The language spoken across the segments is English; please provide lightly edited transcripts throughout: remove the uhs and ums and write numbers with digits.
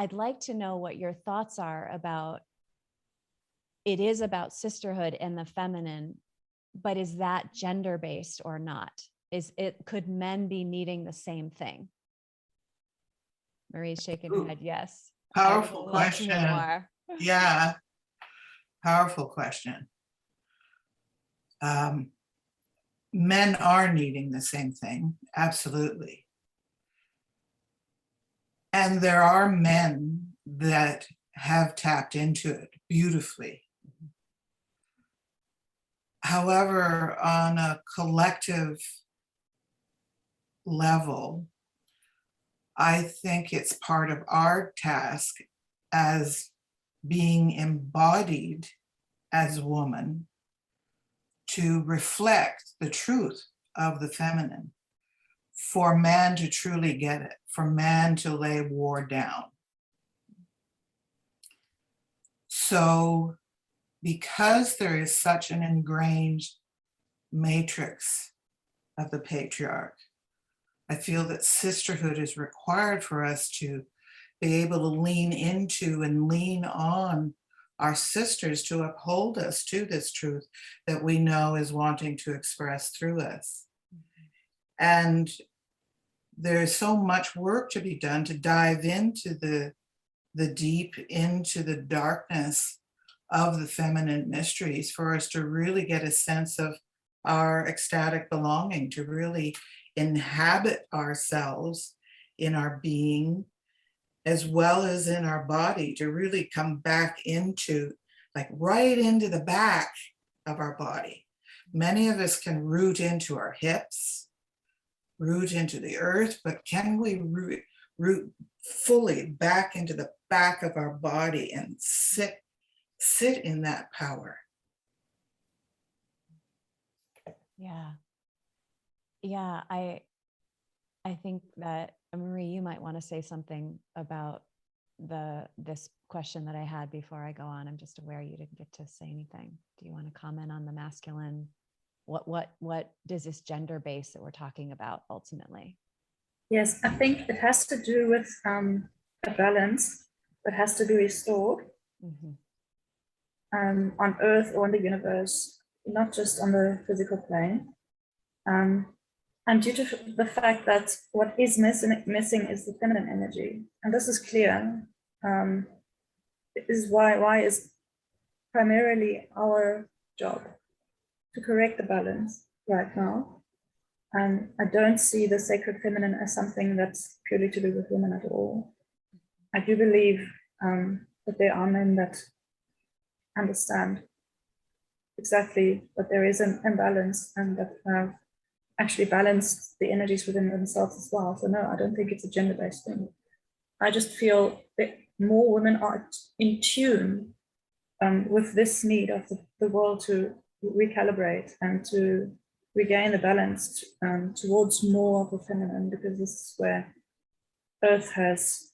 I'd like to know what your thoughts are about, it is about sisterhood and the feminine, but is that gender based or not? Could men be needing the same thing? Marie's shaking her head. Yes. Powerful I would love to question. hear more. Yeah, powerful question. Men are needing the same thing, absolutely. And there are men that have tapped into it beautifully. However, on a collective level, I think it's part of our task as being embodied as woman to reflect the truth of the feminine, for man to truly get it, for man to lay war down. So, because there is such an ingrained matrix of the patriarch, I feel that sisterhood is required for us to be able to lean into and lean on our sisters to uphold us to this truth that we know is wanting to express through us. And there's so much work to be done to dive into the deep, into the darkness of the feminine mysteries, for us to really get a sense of our ecstatic belonging, to really inhabit ourselves in our being as well as in our body, to really come back into, like right into the back of our body. Many of us can root into our hips, root into the earth, but can we root fully back into the back of our body and sit in that power? Yeah, I think that Marie, you might want to say something about this question that I had before I go on. I'm just aware you didn't get to say anything. Do you want to comment on the masculine? What does this gender base that we're talking about ultimately? Yes, I think it has to do with a balance that has to be restored on Earth or in the universe, not just on the physical plane. And due to the fact that what is missing is the feminine energy, and this is clear. Is why is primarily our job to correct the balance right now. And I don't see the sacred feminine as something that's purely to do with women at all. I do believe that there are men that understand exactly that there is an imbalance and that have actually balanced the energies within themselves as well. So no, I don't think it's a gender-based thing. I just feel that more women are in tune with this need of the world to recalibrate and to regain the balance towards more of the feminine, because this is where Earth has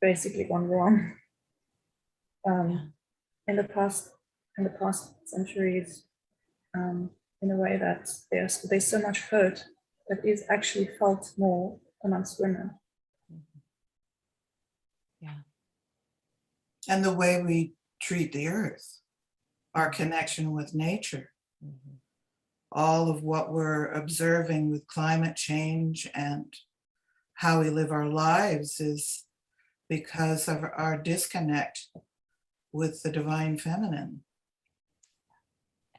basically gone wrong in the past centuries, in a way that there's so much hurt that is actually felt more amongst women. Yeah. And the way we treat the earth, our connection with nature, all of what we're observing with climate change and how we live our lives is because of our disconnect with the divine feminine.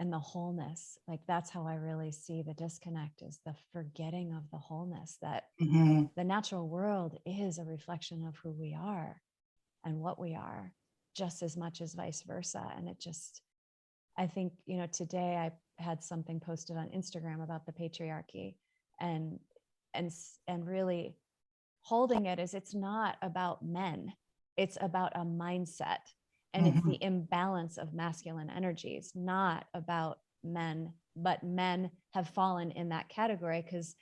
And the wholeness, like that's how I really see the disconnect, is the forgetting of the wholeness, that the natural world is a reflection of who we are and what we are, just as much as vice versa. And it just, I think, today I had something posted on Instagram about the patriarchy, and really holding it as it's not about men, it's about a mindset. And it's the imbalance of masculine energies, not about men, but men have fallen in that category because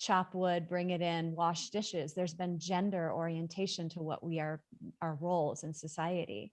chop wood, bring it in, wash dishes. There's been gender orientation to what we are, our roles in society.